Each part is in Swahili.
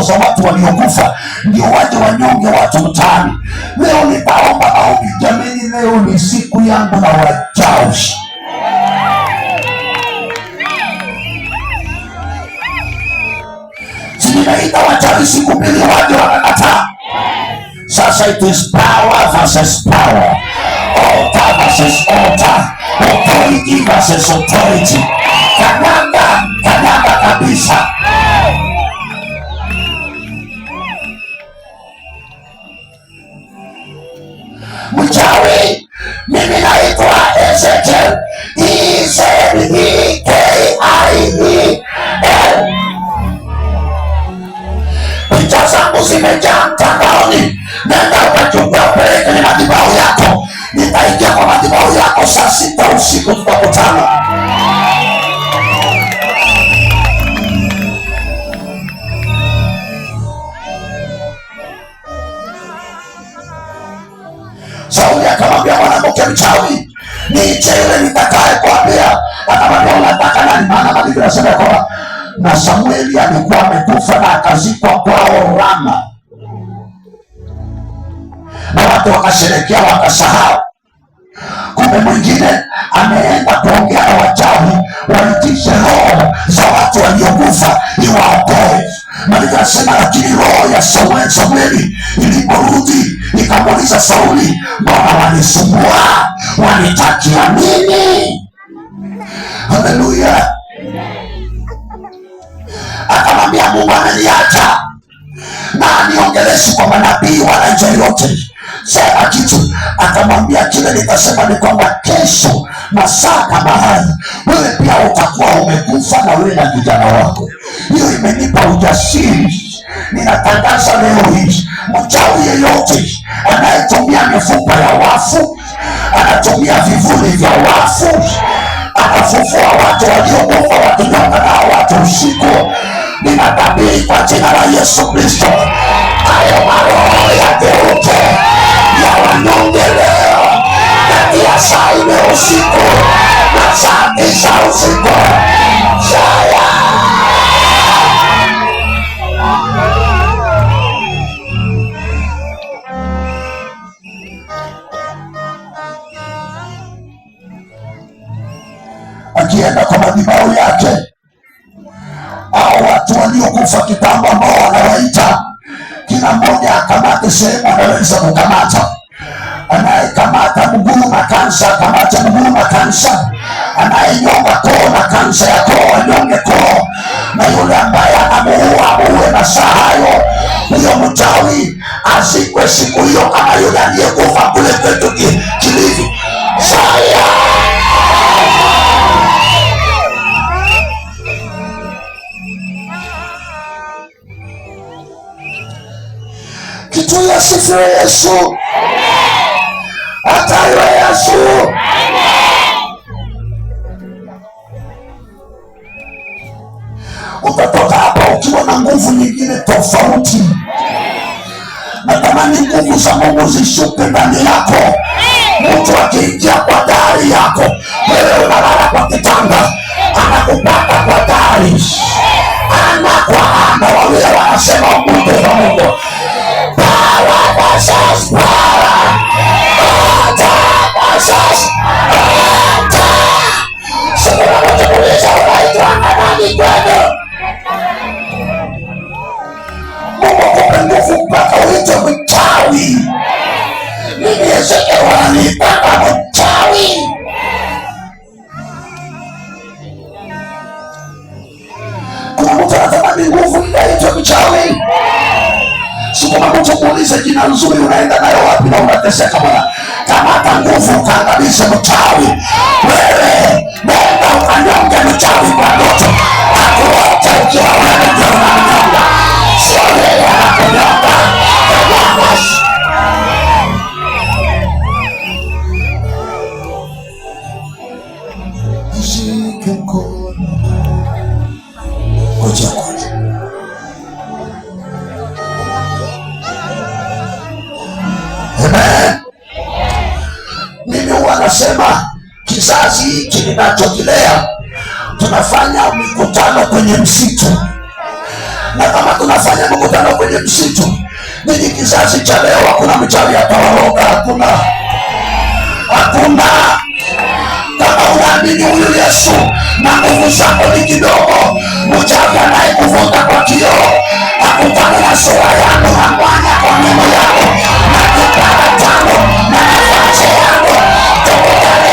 za watu waliokufa ndio waje wanyonge watu mtaani. Leo nitaomba maombi jamani, leo ni siku yangu na wachawi. Ninaita wachawi siku mbili waje wakakataa. Sasa it is power versus power, altar versus altar, authority versus authority. Kanyaga kabisa. Mchawi, mimi naitwa Ezekiel, Ezekiel. Picha zangu zimejaa mtandaoni. Nenda ukachukua upeleke kwenye madhabahu yako. Nitaingia kwa madhabahu yako saa 6 usiku, tutakutana. Sauli akamwambia mwanamke mchawi, niite yule nitakaye kuambia. Akamwambia unataka nani? Maana maandiko yanasema kwamba na Samueli alikuwa amekufa na akazikwa kwao Rama, na watu wakasherekea wakasahau. Kumbe mwingine ameenda kuongea na wachawi waitishe roho za watu waliokufa iwaokoe. Maandiko yanasema lakini roho ya Samueli iliporudi ikamuuliza Sauli, mbona wanisumbua? Wanitakia nini? Haleluya. Akamwambia Mungu ameniacha na aniongeleshi kwa manabii wala njia yote, sema kitu. Akamwambia kile nitasema ni kwamba kesho masaa kama haya wewe pia utakuwa umekufa na wewe na kijana wako. Hiyo imenipa ujasiri. Ninatangaza leo hii, mchawi yeyote anayetumia mifupa ya wafu, anatumia vivuli vya wafu, anafufua watu waliokufa wakinyonga na watu usiku, ninatabiri kwa jina la Yesu Kristo, hayo maroho yageuke ya wanyonge leo, kati ya saa 4 usiku na saa 9 usiku. Shaya akienda kwa madhabahu yake, hao watu waliokufa kitambo ambao wanawaita, kila mmoja akamate sehemu anaweza kukamata. Anayekamata mguu na kansa akamate mguu na kansa, anayenyonga koo na kansa ya koo anyonge koo, na yule ambaye anamuua muue na saa hayo. Huyo mchawi azikwe siku hiyo kama yule aliyekufa kule kwetu Kilifi. Saya kitu ya sifiwe Yesu. Hata iwe Yesu. Utatoka hapa ukiwa na nguvu nyingine tofauti. Natamani nguvu za Mungu zishuke ndani yako. Mtu akiingia kwa gari yako, wewe unalala kwa kitanda, anakupata kwa gari, ana kwa ana, wawili wanasema Mungu wa Mungu. Power versus power. Mungu akupe nguvu mpaka uite mchawi. Mimi Ezekiel wananitaka mchawi. Kuna mtu anatamani nguvu inaitwa mchawi. Sikuna mtu muulize jina nzuri unaenda nayo wapi na unateseka bwana. Kamata nguvu ukaangamize mchawi. Wewe nenda ukanyonge mchawi kwa ndoto. Akuote ukiwa wewe ndio unanyonga, sio yeye anakunyonga. Shike mkono. Ngoja kwanza. Amen. Mimi huwa nasema kizazi hiki ninachokilea, tunafanya mikutano kwenye msitu. Na kama tunafanya mkutano kwenye msitu, ninyi kizazi cha leo, hakuna mchawi atawaroga, hakuna. Kama unaamini huyu Yesu na nguvu zako ni kidogo, mchawi anayekuvuta kwa kioo akutane na sura yako, hapana kwa neno yako na kipara chako na nafasi yako, tukutane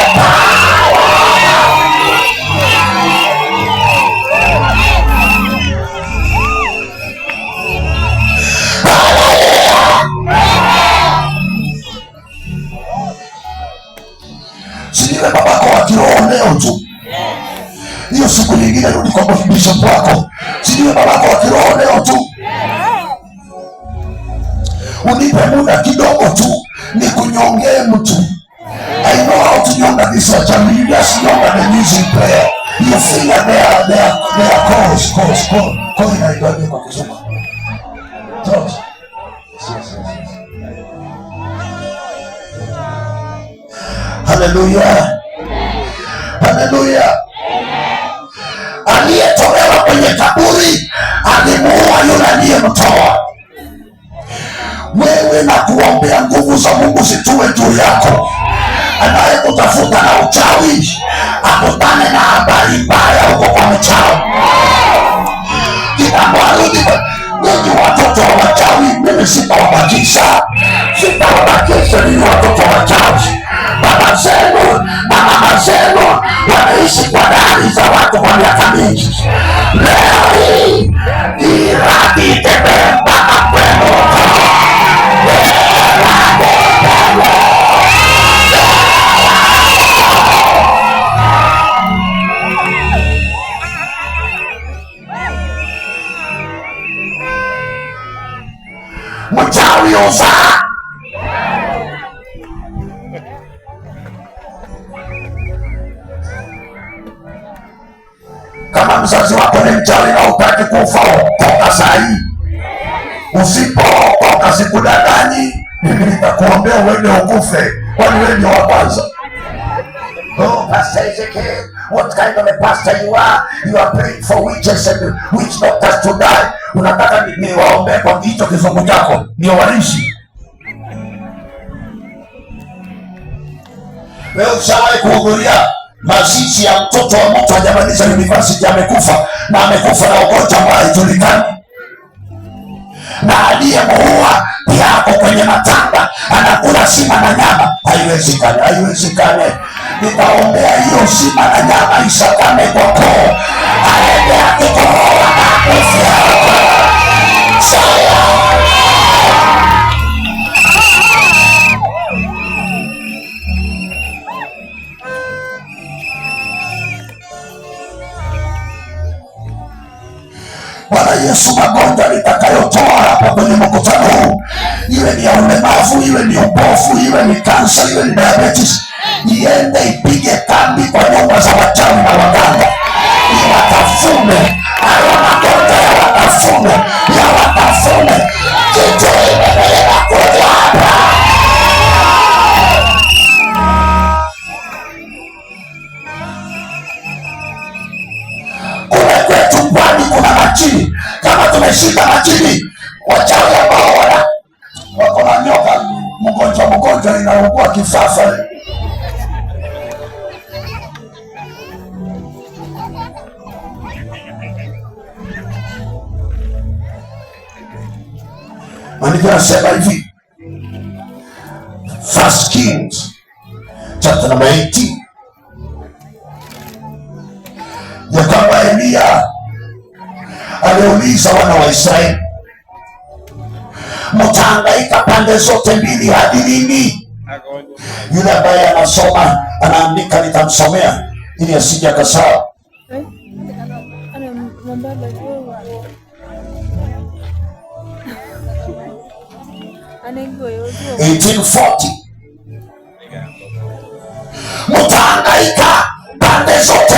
siniwe babako wa kiroho leo tu. Hiyo siku nyingine rudi kwa bishop wako. Siniwe babako wa kiroho leo tu. Unipe muda kidogo tu ni kunyongee mtu. I know how to nyonga this one. You just nyonga the music player. You feel that they are calls. Call inaitwaje kwa Kizungu? Talk. Hallelujah. Hallelujah. Aliyetolewa kwenye kaburi alimuua yule aliyemtoa. Wewe na kuombea nguvu za Mungu zitue juu yako. Anayekutafuta na uchawi akutane na habari mbaya huko kwa mchawi. Kitamwarudi ninyi watoto wa wachawi, mimi sitawabakisha. Ni watoto wa wachawi. Baba zenu na mama zenu wanaishi kwa dari za watu kwa miaka mingi. Leo hii iradi itembee mpaka kwenu. Mchawi uzaa. Kama mzazi wako ni mchawi na utaki kufa, okoka saa hii. Usipookoka sikudanganyi, mimi nitakuombea uende ukufe, kwani wewe ndio wa kwanza. Oh, Pastor Ezekiel, what kind of a pastor you are? You are praying for witches and witch doctors to die. Unataka niwaombee kwa hicho kizungu chako ndio warishi? Wewe ushawahi kuhudhuria mazishi ya mtoto wa mtu hajamaliza university, amekufa na ugonjwa ambao haijulikani, na aliyemuua yako kwenye matanga anakula sima na nyama? Haiwezekani. Nitaombea hiyo sima na nyama isakame kwa koo, aende akikohoa na kufia. Bwana Yesu, magonjwa nitakayotoa hapa kwenye mkutano huu, iwe ni ya ulemavu, iwe ni upofu, iwe ni kansa, iwe ni diabetes, iende ipige kambi kwa nyumba za wachawi na waganga, iwatafune hayo magonjwa, yawatafune. Kitu imepeleka kuja hapa. Kule kwetu Pwani kuna majini. Kama tumeshika majini, wachawi ambao wako na nyoka, mgonjwa inaugua kifafa. Maandiko yanasema hivi, 1 Kings chapter number 18, ya kwamba Elia aliuliza wana wa Israeli, mtahangaika pande zote mbili hadi lini? Yule ambaye anasoma anaandika, nitamsomea ili asije akasahau. 1840, mtahangaika pande zote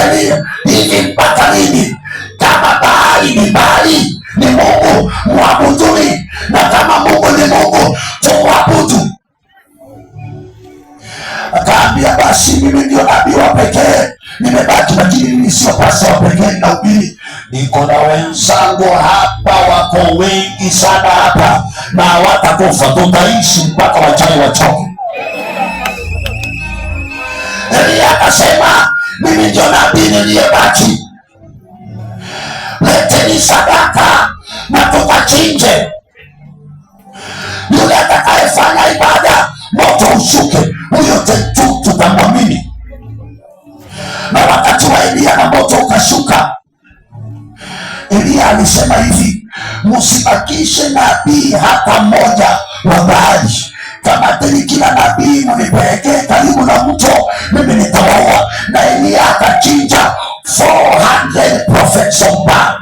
hivi mpaka lini? Kama Baali ni Baali, ni Mungu, muabuduni, na kama Mungu ni Mungu, tumwabudu. Akaambia, basi mimi ndio nabii wa pekee, nimebaki watu, lakini mimi sio pastor pekee ninahubiri. Niko na wenzangu hapa, wako wengi sana hapa, na hawatakufa, tutaishi mpaka wachawi wachoke. Elia akasema, mimi ndio nabii niliyebaki, leteni sadaka na tukachinje. Yule atakayefanya ibada moto ushuke, huyo tu tutamwamini. Na wakati wa Elia na moto ukashuka, Elia alisema hivi, msibakishe nabii hata mmoja wa Baali. Kamateni kila nabii mnipelekee karibu na mto, mimi nitawaua. Na Elia akachinja 400 prophets of Baal.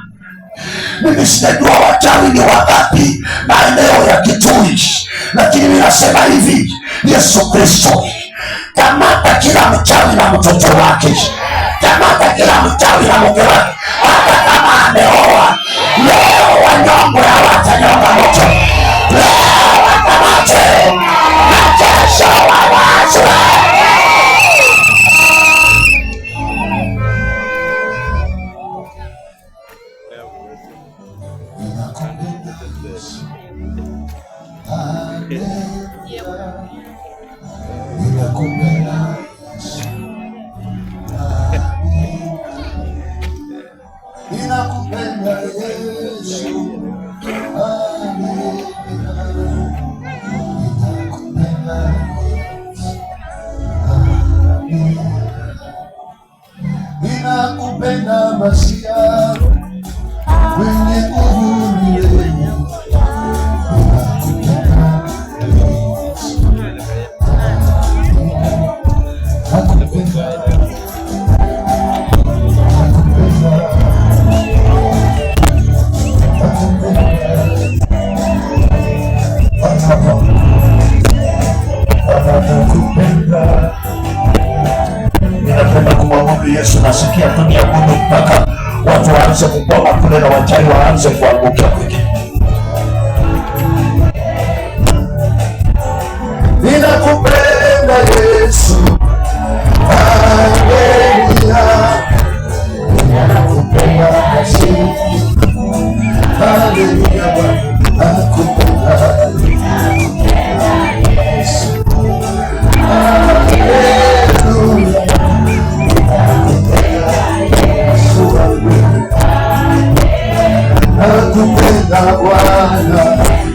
Mimi sijajua wachawi ni wangapi maeneo ya Kitui, lakini mimi nasema hivi, Yesu Kristo, kamata kila mchawi na mtoto wake, kamata kila mchawi na mke wake, hata kama ameoa. Leo wanyongwe hawatanyonga moto, leo wakamate na kesho wawachwe. Ninakupenda Yesu, ninakupenda Masia, mwenye nguvu milele. Ninapenda kumwabudu Yesu. Nasikia tuniabudu mpaka watu waanze kupona kule na wachawi waanze kuangukia kwingine. Ninakupenda Yesu, haleluya. Ninakupenda Yesu, haleluya. Nakupenda Yesu, haleluya. Nakupenda Bwana.